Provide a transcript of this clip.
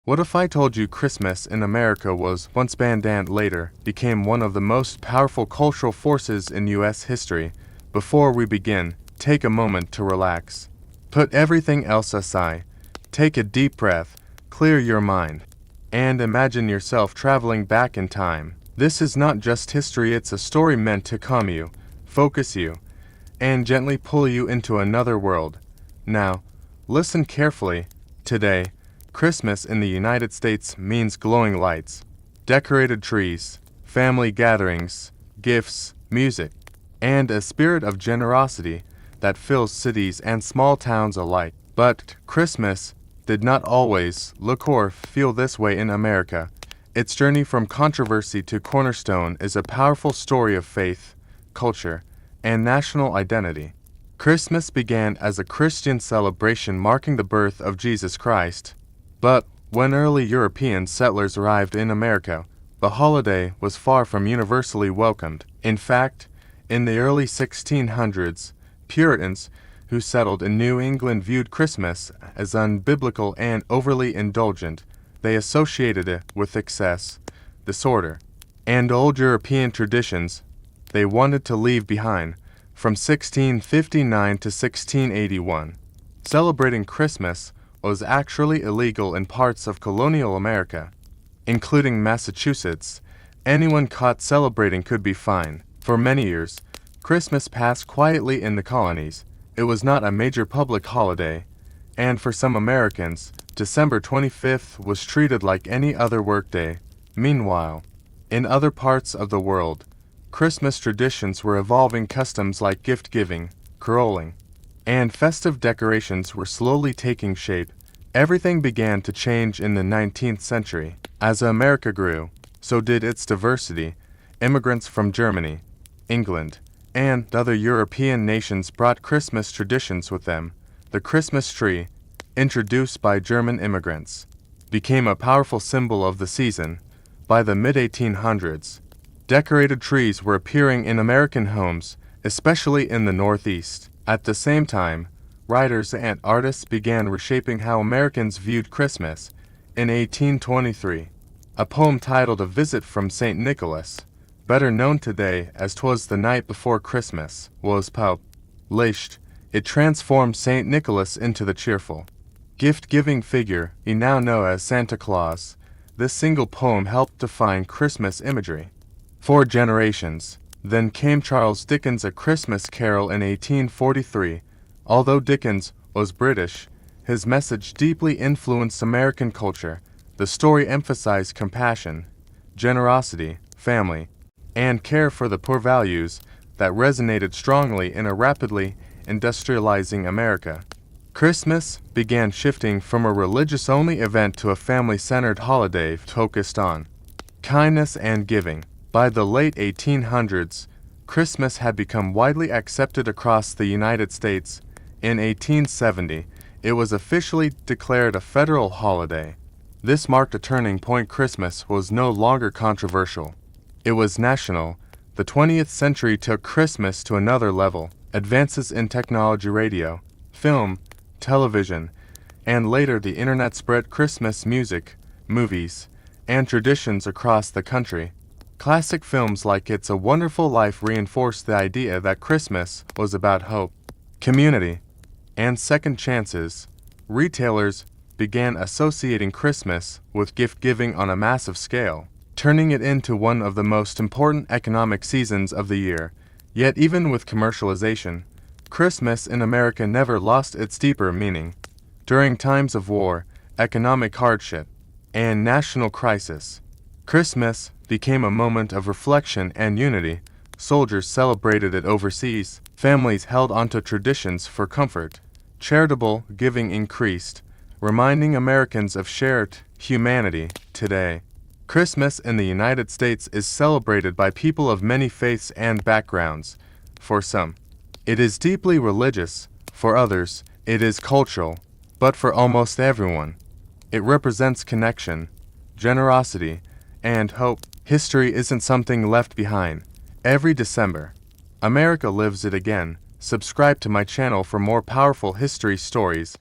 What if I told you Christmas in America was once banned and later became one of the most powerful cultural forces in U.S. history? Before we begin, take a moment to relax. Put everything else aside. Take a deep breath, clear your mind, and imagine yourself traveling back in time. This is not just history, it's a story meant to calm you, focus you, and gently pull you into another world. Now, listen carefully. Today, Christmas in the United States means glowing lights, decorated trees, family gatherings, gifts, music, and a spirit of generosity that fills cities and small towns alike. But Christmas did not always look or feel this way in America. Its journey from controversy to cornerstone is a powerful story of faith, culture, and national identity. Christmas began as a Christian celebration marking the birth of Jesus Christ. But when early European settlers arrived in America, the holiday was far from universally welcomed. In fact, in the early 1600s, Puritans who settled in New England viewed Christmas as unbiblical and overly indulgent. They associated it with excess, disorder, and old European traditions they wanted to leave behind. From 1659 to 1681, celebrating Christmas was actually illegal in parts of colonial America, including Massachusetts. Anyone caught celebrating could be fined. For many years, Christmas passed quietly in the colonies. It was not a major public holiday, and for some Americans, December 25th was treated like any other workday. Meanwhile, in other parts of the world, Christmas traditions were evolving. Customs like gift-giving, caroling, and festive decorations were slowly taking shape. Everything began to change in the 19th century. As America grew, so did its diversity. Immigrants from Germany, England, and other European nations brought Christmas traditions with them. The Christmas tree, introduced by German immigrants, became a powerful symbol of the season. By the mid-1800s, decorated trees were appearing in American homes, especially in the Northeast. At the same time, writers and artists began reshaping how Americans viewed Christmas. In 1823, a poem titled A Visit from St. Nicholas, better known today as 'Twas the Night Before Christmas, was published. It transformed St. Nicholas into the cheerful, gift-giving figure we now know as Santa Claus. This single poem helped define Christmas imagery for generations. Then came Charles Dickens' A Christmas Carol in 1843. Although Dickens was British, his message deeply influenced American culture. The story emphasized compassion, generosity, family, and care for the poor, values that resonated strongly in a rapidly industrializing America. Christmas began shifting from a religious-only event to a family-centered holiday focused on kindness and giving. By the late 1800s, Christmas had become widely accepted across the United States. In 1870, it was officially declared a federal holiday. This marked a turning point. Christmas was no longer controversial. It was national. The 20th century took Christmas to another level. Advances in technology, radio, film, television, and later the internet spread Christmas music, movies, and traditions across the country. Classic films like It's a Wonderful Life reinforced the idea that Christmas was about hope, community, and second chances. Retailers began associating Christmas with gift-giving on a massive scale, turning it into one of the most important economic seasons of the year. Yet even with commercialization, Christmas in America never lost its deeper meaning. During times of war, economic hardship, and national crisis, Christmas became a moment of reflection and unity. Soldiers celebrated it overseas. Families held onto traditions for comfort. Charitable giving increased, reminding Americans of shared humanity. Today, Christmas in the United States is celebrated by people of many faiths and backgrounds. For some, it is deeply religious. For others, it is cultural. But for almost everyone, it represents connection, generosity, and hope. History isn't something left behind. Every December, America lives it again. Subscribe to my channel for more powerful history stories.